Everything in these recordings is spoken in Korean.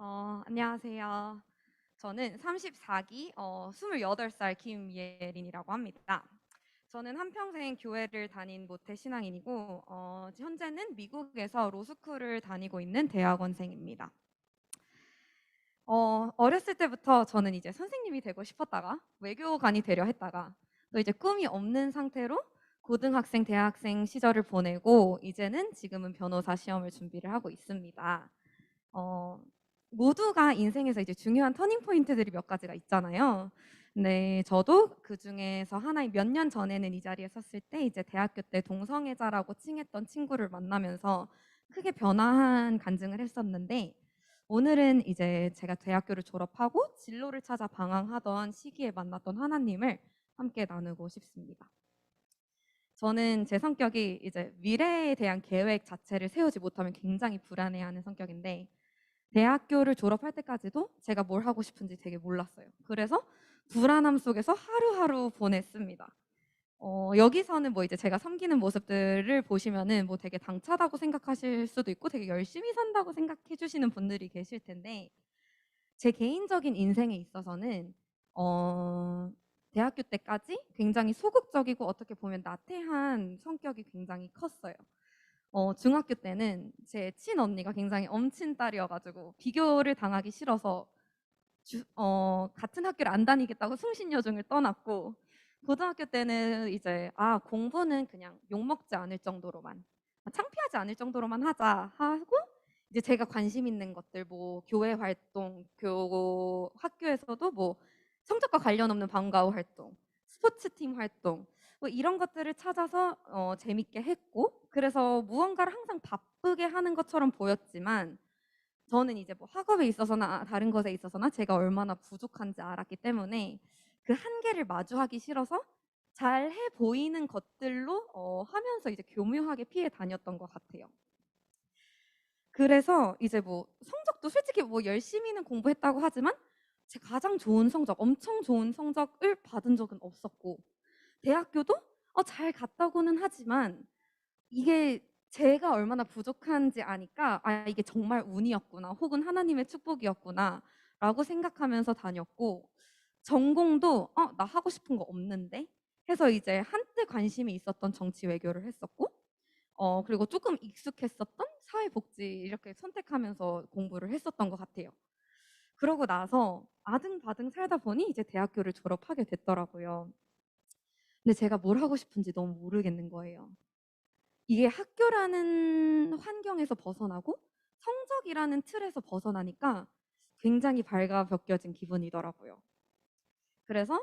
안녕하세요. 저는 34기 28살 김예린이라고 합니다. 저는 한평생 교회를 다닌 모태 신앙인이고 현재는 미국에서 로스쿨을 다니고 있는 대학원생입니다. 어렸을 때부터 저는 이제 선생님이 되고 싶었다가 외교관이 되려 했다가 또 이제 꿈이 없는 상태로 고등학생, 대학생 시절을 보내고 이제는 지금은 변호사 시험을 준비를 하고 있습니다. 어, 모두가 인생에서 이제 중요한 터닝 포인트들이 몇 가지가 있잖아요. 네, 저도 그 중에서 하나의 몇 년 전에는 이 자리에 섰을 때 이제 대학교 때 동성애자라고 칭했던 친구를 만나면서 크게 변화한 간증을 했었는데 오늘은 이제 제가 대학교를 졸업하고 진로를 찾아 방황하던 시기에 만났던 하나님을 함께 나누고 싶습니다. 저는 제 성격이 이제 미래에 대한 계획 자체를 세우지 못하면 굉장히 불안해하는 성격인데 대학교를 졸업할 때까지도 제가 뭘 하고 싶은지 되게 몰랐어요. 그래서 불안함 속에서 하루하루 보냈습니다. 여기서는 뭐 이제 제가 섬기는 모습들을 보시면은 뭐 되게 당차다고 생각하실 수도 있고 되게 열심히 산다고 생각해 주시는 분들이 계실 텐데 제 개인적인 인생에 있어서는 어, 대학교 때까지 굉장히 소극적이고 어떻게 보면 나태한 성격이 굉장히 컸어요. 중학교 때는 제 친언니가 굉장히 엄친딸이어가지고 비교를 당하기 싫어서 같은 학교를 안 다니겠다고 승신여중을 떠났고 고등학교 때는 이제 공부는 그냥 욕먹지 않을 정도로만 창피하지 않을 정도로만 하자 하고 이제 제가 관심 있는 것들 뭐 교회 활동, 학교에서도 뭐 성적과 관련 없는 방과후 활동, 스포츠팀 활동 뭐 이런 것들을 찾아서 재밌게 했고 그래서 무언가를 항상 바쁘게 하는 것처럼 보였지만 저는 이제 뭐 학업에 있어서나 다른 것에 있어서나 제가 얼마나 부족한지 알았기 때문에 그 한계를 마주하기 싫어서 잘해 보이는 것들로 하면서 이제 교묘하게 피해 다녔던 것 같아요. 그래서 이제 뭐 성적도 솔직히 뭐 열심히는 공부했다고 하지만 제 가장 좋은 성적, 엄청 좋은 성적을 받은 적은 없었고 대학교도 잘 갔다고는 하지만 이게 제가 얼마나 부족한지 아니까 이게 정말 운이었구나 혹은 하나님의 축복이었구나라고 생각하면서 다녔고 전공도 나 하고 싶은 거 없는데 해서 이제 한때 관심이 있었던 정치 외교를 했었고 그리고 조금 익숙했었던 사회복지 이렇게 선택하면서 공부를 했었던 것 같아요. 그러고 나서 아등바등 살다 보니 이제 대학교를 졸업하게 됐더라고요. 근데 제가 뭘 하고 싶은지 너무 모르겠는 거예요. 이게 학교라는 환경에서 벗어나고 성적이라는 틀에서 벗어나니까 굉장히 발가벗겨진 기분이더라고요. 그래서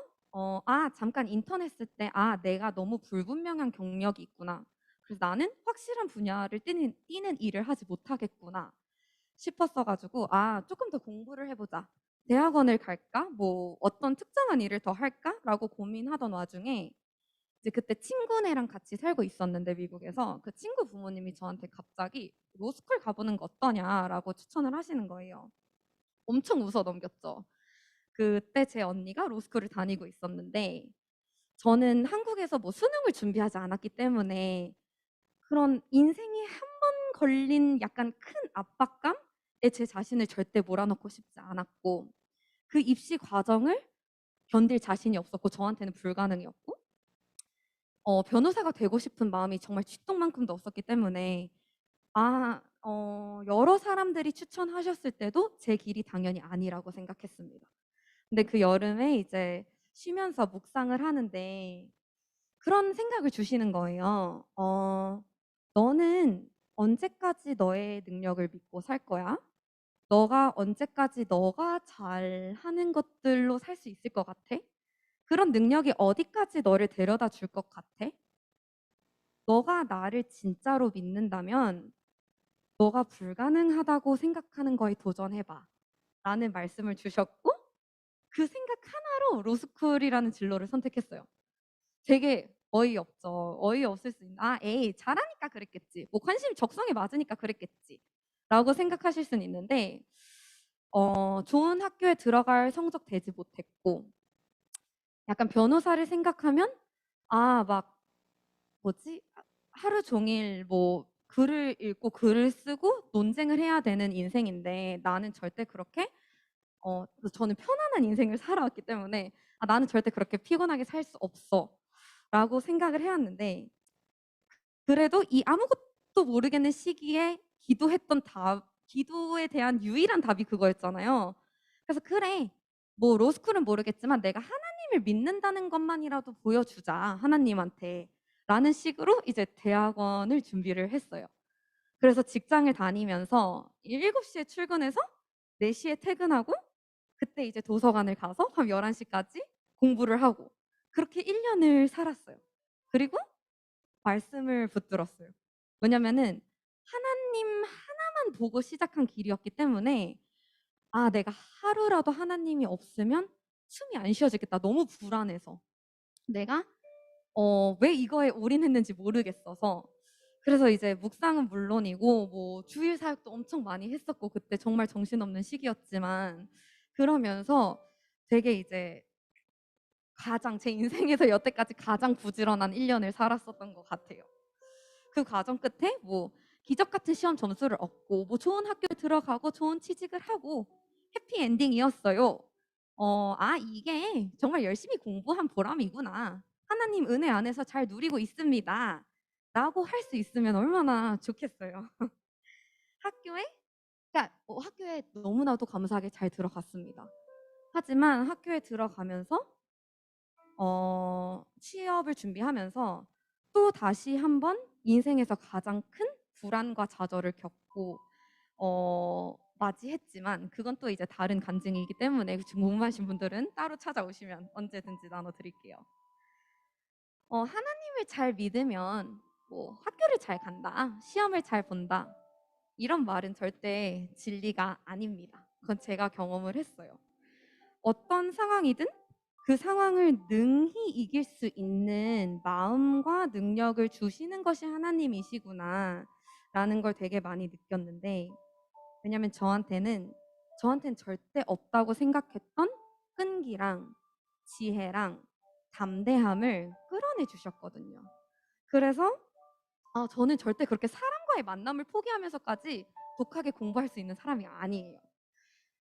잠깐 인턴했을 때 내가 너무 불분명한 경력이 있구나. 그래서 나는 확실한 분야를 뛰는 일을 하지 못하겠구나 싶었어가지고 조금 더 공부를 해보자. 대학원을 갈까? 뭐 어떤 특정한 일을 더 할까?라고 고민하던 와중에 이제 그때 친구네랑 같이 살고 있었는데 미국에서 그 친구 부모님이 저한테 갑자기 로스쿨 가보는 거 어떠냐라고 추천을 하시는 거예요. 엄청 웃어 넘겼죠. 그때 제 언니가 로스쿨을 다니고 있었는데 저는 한국에서 뭐 수능을 준비하지 않았기 때문에 그런 인생에 한 번 걸린 약간 큰 압박감에 제 자신을 절대 몰아넣고 싶지 않았고 그 입시 과정을 견딜 자신이 없었고 저한테는 불가능이었고 변호사가 되고 싶은 마음이 정말 쥐똥만큼도 없었기 때문에 여러 사람들이 추천하셨을 때도 제 길이 당연히 아니라고 생각했습니다. 근데 그 여름에 이제 쉬면서 묵상을 하는데 그런 생각을 주시는 거예요. 너는 언제까지 너의 능력을 믿고 살 거야? 너가 언제까지 너가 잘하는 것들로 살 수 있을 것 같아? 그런 능력이 어디까지 너를 데려다 줄 것 같아? 너가 나를 진짜로 믿는다면 너가 불가능하다고 생각하는 거에 도전해봐. 라는 말씀을 주셨고 그 생각 하나로 로스쿨이라는 진로를 선택했어요. 되게 어이없죠. 어이없을 수 있는 에이 잘하니까 그랬겠지. 뭐 관심 적성에 맞으니까 그랬겠지. 라고 생각하실 수는 있는데 좋은 학교에 들어갈 성적 되지 못했고 약간 변호사를 생각하면 막 뭐지? 하루 종일 뭐 글을 읽고 글을 쓰고 논쟁을 해야 되는 인생인데 나는 절대 그렇게 저는 편안한 인생을 살아왔기 때문에 '아 나는 절대 그렇게 피곤하게 살 수 없어.'라고 생각을 해 왔는데 그래도 이 아무것도 모르겠는 시기에 기도했던 답 기도에 대한 유일한 답이 그거였잖아요. 그래서 '그래. 뭐 로스쿨은 모르겠지만 내가 하나님을 믿는다는 것만이라도 보여주자 하나님한테.'라는 식으로 이제 대학원을 준비를 했어요. 그래서 직장을 다니면서 7시에 출근해서 4시에 퇴근하고 그때 이제 도서관을 가서 밤 11 시까지 공부를 하고 그렇게 1 년을 살았어요. 그리고 말씀을 붙들었어요. 왜냐면은 하나님 하나만 보고 시작한 길이었기 때문에 '아 내가 하루라도 하나님이 없으면 숨이 안 쉬어지겠다.' 너무 불안해서. 내가 왜 이거에 올인했는지 모르겠어서. 그래서 이제 묵상은 물론이고 뭐 주일 사역도 엄청 많이 했었고 그때 정말 정신없는 시기였지만 그러면서 되게 이제 가장 제 인생에서 여태까지 가장 부지런한 1 년을 살았었던 것 같아요. 그 과정 끝에 뭐 기적 같은 시험 점수를 얻고 뭐 좋은 학교에 들어가고 좋은 취직을 하고 해피 엔딩이었어요. '아 이게 정말 열심히 공부한 보람이구나. 하나님 은혜 안에서 잘 누리고 있습니다.'라고 할 수 있으면 얼마나 좋겠어요. 학교에 그러니까 학교에 너무나도 감사하게 잘 들어갔습니다. 하지만 학교에 들어가면서 취업을 준비하면서 또다시 한번 인생에서 가장 큰 불안과 좌절을 겪고 맞이했지만 그건 또 이제 다른 간증이기 때문에 궁금하신 분들은 따로 찾아오시면 언제든지 나눠 드릴게요. 하나님을 잘 믿으면 뭐 "학교를 잘 간다. 시험을 잘 본다." 이런 말은 절대 진리가 아닙니다. 그건 제가 경험을 했어요. 어떤 상황이든 그 상황을 능히 이길 수 있는 마음과 능력을 주시는 것이 하나님이시구나라는 걸 되게 많이 느꼈는데 왜냐면 저한텐 절대 없다고 생각했던 끈기랑 지혜랑 담대함을 끌어내 주셨거든요. 그래서 저는 절대 그렇게 사람과의 만남을 포기하면서까지 독하게 공부할 수 있는 사람이 아니에요.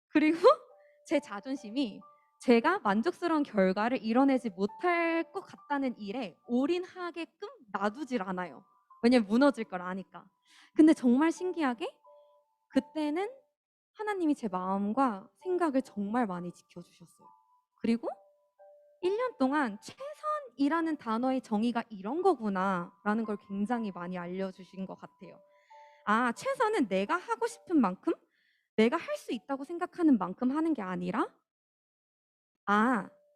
그리고 제 자존심이 제가 만족스러운 결과를 이뤄내지 못할 것 같다는 일에 올인하게끔 놔두질 않아요. 왜냐면 무너질 걸 아니까. 근데 정말 신기하게 그때는 하나님이 제 마음과 생각을 정말 많이 지켜주셨어요. 그리고 1년 동안 '최선이라는 단어의 정의가 이런 거구나.'라는 걸 굉장히 많이 알려주신 것 같아요. 아 최선은 내가 하고 싶은 만큼 내가 할 수 있다고 생각하는 만큼 하는 게 아니라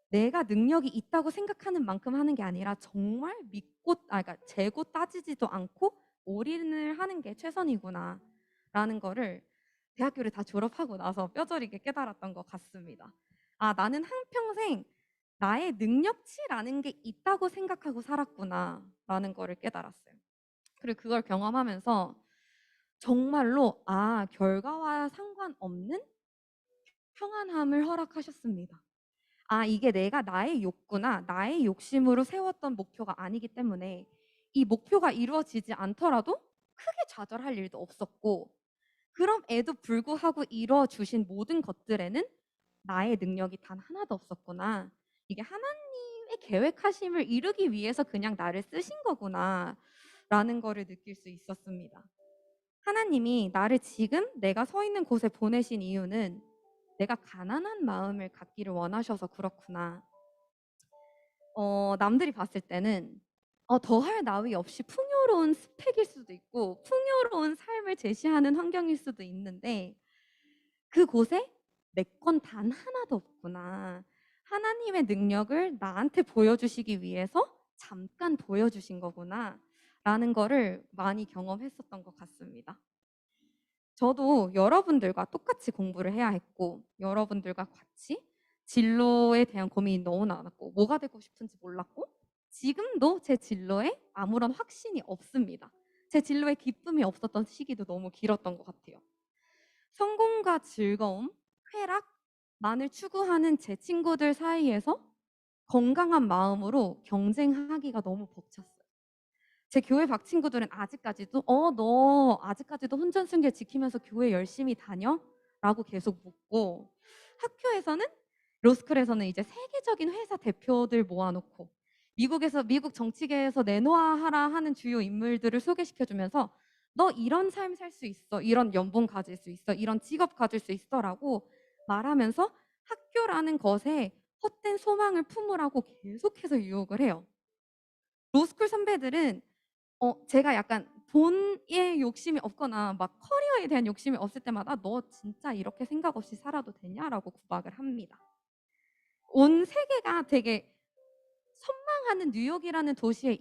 내가 능력이 있다고 생각하는 만큼 하는 게 아니라 정말 믿고 그러니까 재고 따지지도 않고 올인을 하는 게 최선이구나라는 거를 대학교를 다 졸업하고 나서 뼈저리게 깨달았던 것 같습니다. '아 나는 한평생 나의 능력치라는 게 있다고 생각하고 살았구나.'라는 거를 깨달았어요. 그리고 그걸 경험하면서 정말로 결과와 상관없는 평안함을 허락하셨습니다. 이게 내가 나의 욕구나 나의 욕심으로 세웠던 목표가 아니기 때문에 이 목표가 이루어지지 않더라도 크게 좌절할 일도 없었고 그럼에도 불구하고 이루어 주신 모든 것들에는 나의 능력이 단 하나도 없었구나. 이게 하나님의 계획하심을 이루기 위해서 그냥 나를 쓰신 거구나라는 거를 느낄 수 있었습니다. 하나님이 나를 지금 내가 서 있는 곳에 보내신 이유는 '내가 가난한 마음을 갖기를 원하셔서 그렇구나.' 남들이 봤을 때는 더할 나위 없이 풍요로운 스펙일 수도 있고 풍요로운 삶을 제시하는 환경일 수도 있는데 그곳에 '내 건 단 하나도 없구나. 하나님의 능력을 나한테 보여주시기 위해서 잠깐 보여주신 거구나.'라는 거를 많이 경험했었던 것 같습니다. 저도 여러분들과 똑같이 공부를 해야 했고 여러분들과 같이 진로에 대한 고민이 너무나 많았고 뭐가 되고 싶은지 몰랐고 지금도 제 진로에 아무런 확신이 없습니다. 제 진로에 기쁨이 없었던 시기도 너무 길었던 것 같아요. 성공과 즐거움, 쾌락만을 추구하는 제 친구들 사이에서 건강한 마음으로 경쟁하기가 너무 벅찼어요. 제 교회 박 친구들은 아직까지도 너 아직까지도 혼전순결 지키면서 교회 열심히 다녀? 라고 계속 묻고 학교에서는 로스쿨에서는 이제 세계적인 회사 대표들 모아놓고 미국 정치계에서 내노하라 하는 주요 인물들을 소개시켜 주면서 너 이런 삶 살 수 있어. 이런 연봉 가질 수 있어. 이런 직업 가질 수 있어라고 말하면서 학교라는 것에 헛된 소망을 품으라고 계속해서 유혹을 해요. 로스쿨 선배들은 제가 약간 돈에 욕심이 없거나 막 커리어에 대한 욕심이 없을 때마다 "너 진짜 이렇게 생각 없이 살아도 되냐?"라고 구박을 합니다. 온 세계가 되게 선망하는 뉴욕이라는 도시에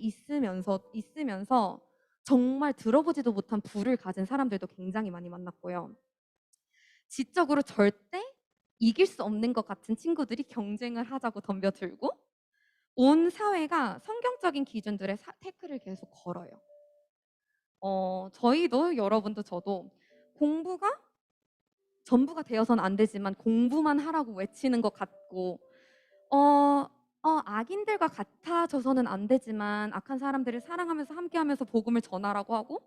있으면서 정말 들어보지도 못한 부를 가진 사람들도 굉장히 많이 만났고요. 지적으로 절대 이길 수 없는 것 같은 친구들이 경쟁을 하자고 덤벼들고 온 사회가 성경적인 기준들의 태클을 계속 걸어요. 저희도 여러분도 저도 공부가 전부가 되어서는 안 되지만 공부만 하라고 외치는 것 같고 어 악인들과 같아져서는 안 되지만 악한 사람들을 사랑하면서 함께하면서 복음을 전하라고 하고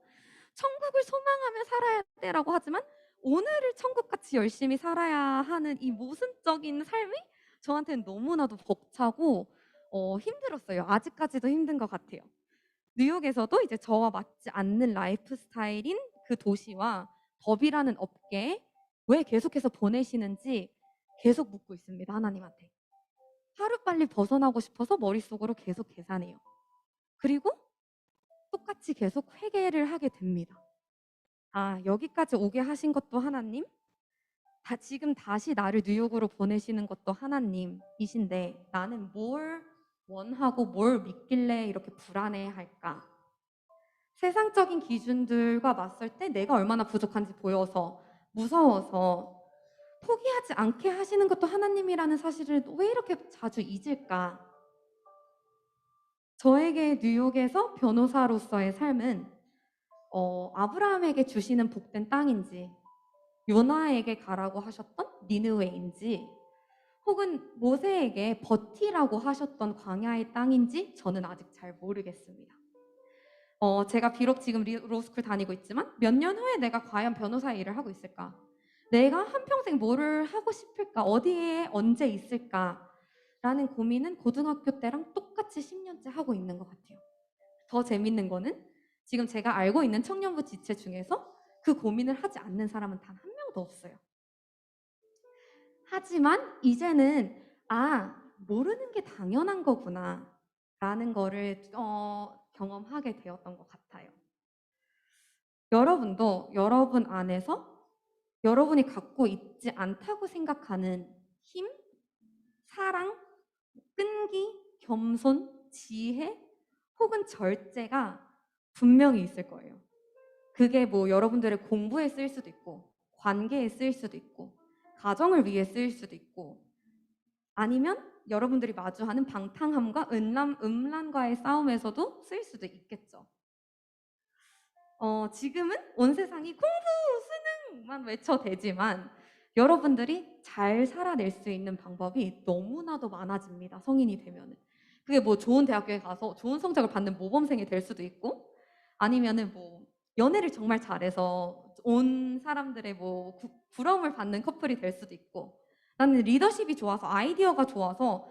천국을 소망하며 살아야 돼라고 하지만 오늘을 천국같이 열심히 살아야 하는 이 모순적인 삶이 저한테는 너무나도 벅차고 힘들었어요. 아직까지도 힘든 것 같아요. 뉴욕에서도 이제 저와 맞지 않는 라이프 스타일인 그 도시와 법이라는 업계에 왜 계속해서 보내시는지 계속 묻고 있습니다, 하나님한테. 하루빨리 벗어나고 싶어서 머릿속으로 계속 계산해요. 그리고 똑같이 계속 회개를 하게 됩니다. 아, 여기까지 오게 하신 것도 하나님, 지금 다시 나를 뉴욕으로 보내시는 것도 하나님이신데 나는 뭘 원하고 뭘 믿길래 이렇게 불안해할까? 세상적인 기준들과 맞설 때 내가 얼마나 부족한지 보여서 무서워서 포기하지 않게 하시는 것도 하나님이라는 사실을 왜 이렇게 자주 잊을까? 저에게 뉴욕에서 변호사로서의 삶은 아브라함에게 주시는 복된 땅인지 요나에게 가라고 하셨던 니느웨인지 혹은 모세에게 버티라고 하셨던 광야의 땅인지 저는 아직 잘 모르겠습니다. 제가 비록 지금 로스쿨 다니고 있지만 몇 년 후에 내가 과연 변호사의 일을 하고 있을까? 내가 한평생 뭐를 하고 싶을까? 어디에 언제 있을까? 라는 고민은 고등학교 때랑 똑같이 10년째 하고 있는 것 같아요. 더 재밌는 거는 지금 제가 알고 있는 청년부 지체 중에서 그 고민을 하지 않는 사람은 단 한 명도 없어요. 하지만 이제는 모르는 게 당연한 거구나 라는 거를 경험하게 되었던 것 같아요. 여러분도 여러분 안에서 여러분이 갖고 있지 않다고 생각하는 힘, 사랑, 끈기, 겸손, 지혜 혹은 절제가 분명히 있을 거예요. 그게 뭐 여러분들의 공부에 쓰일 수도 있고 관계에 쓰일 수도 있고 가정을 위해 쓰일 수도 있고 아니면 여러분들이 마주하는 방탕함과 음란과의 싸움에서도 쓰일 수도 있겠죠. 지금은 온 세상이 공부, 수능만 외쳐대지만 여러분들이 잘 살아낼 수 있는 방법이 너무나도 많아집니다. 성인이 되면은. 그게 뭐 좋은 대학교에 가서 좋은 성적을 받는 모범생이 될 수도 있고 아니면은 뭐 연애를 정말 잘해서 온 사람들의 뭐 부러움을 받는 커플이 될 수도 있고 나는 리더십이 좋아서 아이디어가 좋아서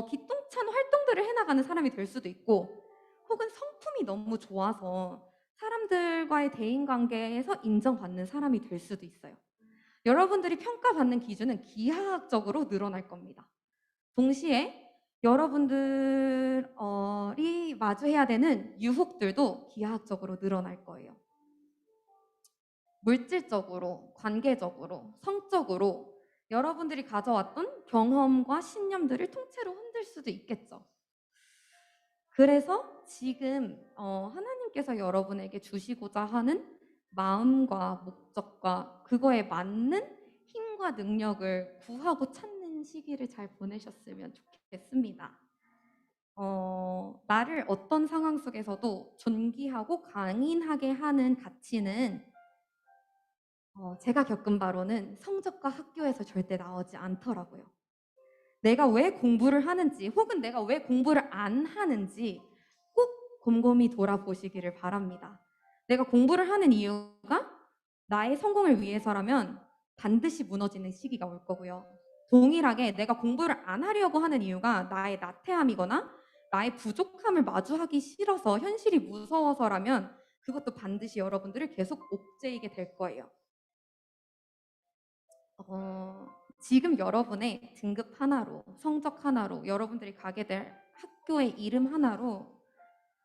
기똥찬 활동들을 해나가는 사람이 될 수도 있고 혹은 성품이 너무 좋아서 사람들과의 대인관계에서 인정받는 사람이 될 수도 있어요. 여러분들이 평가받는 기준은 기하학적으로 늘어날 겁니다. 동시에 여러분들이 마주해야 되는 유혹들도 기하학적으로 늘어날 거예요. 물질적으로, 관계적으로, 성적으로 여러분들이 가져왔던 경험과 신념들을 통째로 흔들 수도 있겠죠. 그래서 지금 하나님께서 여러분에게 주시고자 하는 마음과 목적과 그거에 맞는 힘과 능력을 구하고 찾는 시기를 잘 보내셨으면 좋겠습니다. 나를 어떤 상황 속에서도 존귀하고 강인하게 하는 가치는 제가 겪은 바로는 성적과 학교에서 절대 나오지 않더라고요. 내가 왜 공부를 하는지 혹은 내가 왜 공부를 안 하는지 꼭 곰곰이 돌아보시기를 바랍니다. 내가 공부를 하는 이유가 나의 성공을 위해서라면 반드시 무너지는 시기가 올 거고요. 동일하게 내가 공부를 안 하려고 하는 이유가 나의 나태함이거나 나의 부족함을 마주하기 싫어서 현실이 무서워서라면 그것도 반드시 여러분들을 계속 옥죄이게 될 거예요. 지금 여러분의 등급 하나로, 성적 하나로, 여러분들이 가게 될 학교의 이름 하나로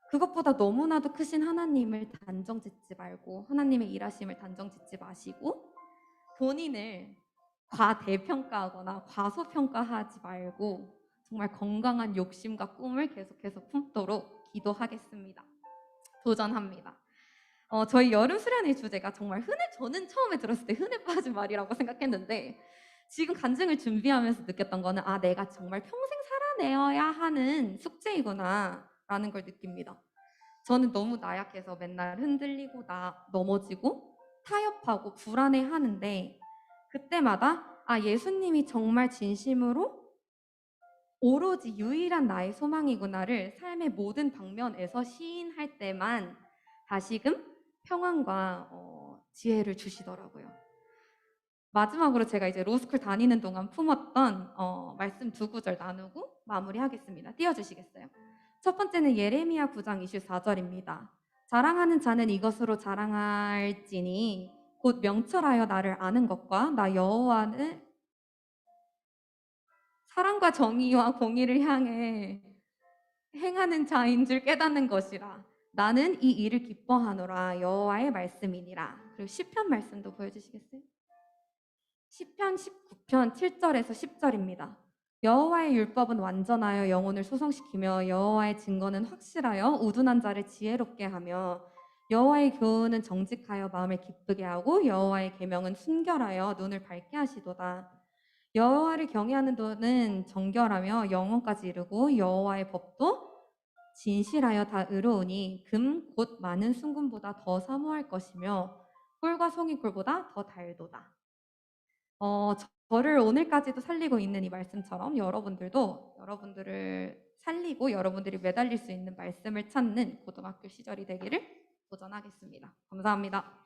그것보다 너무나도 크신 하나님을 단정 짓지 말고 하나님의 일하심을 단정 짓지 마시고 본인을 과대평가하거나 과소평가하지 말고 정말 건강한 욕심과 꿈을 계속해서 품도록 기도하겠습니다. 도전합니다. 저희 여름 수련회 주제가 정말 저는 처음에 들었을 때 흔해 빠진 말이라고 생각했는데 지금 간증을 준비하면서 느꼈던 거는 내가 정말 평생 살아내어야 하는 숙제이구나 라는 걸 느낍니다. 저는 너무 나약해서 맨날 흔들리고 넘어지고 타협하고 불안해하는데 그때마다 예수님이 정말 진심으로 오로지 유일한 나의 소망이구나를 삶의 모든 방면에서 시인할 때만 다시금 평안과 지혜를 주시더라고요. 마지막으로 제가 이제 로스쿨 다니는 동안 품었던 말씀 2구절 나누고 마무리하겠습니다. 띄워주시겠어요? 첫 번째는 예레미야 9장 24절입니다. 자랑하는 자는 이것으로 자랑할지니 곧 명철하여 나를 아는 것과 나 여호와는 사랑과 정의와 공의를 향해 행하는 자인 줄 깨닫는 것이라. 나는 이 일을 기뻐하노라. 여호와의 말씀이니라. 그리고 시편 말씀도 보여주시겠어요? 시편 19편 7절에서 10절입니다. 여호와의 율법은 완전하여 영혼을 소성시키며 여호와의 증거는 확실하여 우둔한 자를 지혜롭게 하며 여호와의 교훈은 정직하여 마음을 기쁘게 하고 여호와의 계명은 순결하여 눈을 밝게 하시도다. 여호와를 경외하는 도는 정결하며 영혼까지 이르고 여호와의 법도 진실하여 다 의로우니 금 곧 많은 순금보다 더 사모할 것이며 꿀과 송이꿀보다 더 달도다. 저를 오늘까지도 살리고 있는 이 말씀처럼 여러분들도 여러분들을 살리고 여러분들이 매달릴 수 있는 말씀을 찾는 고등학교 시절이 되기를 도전하겠습니다. 감사합니다.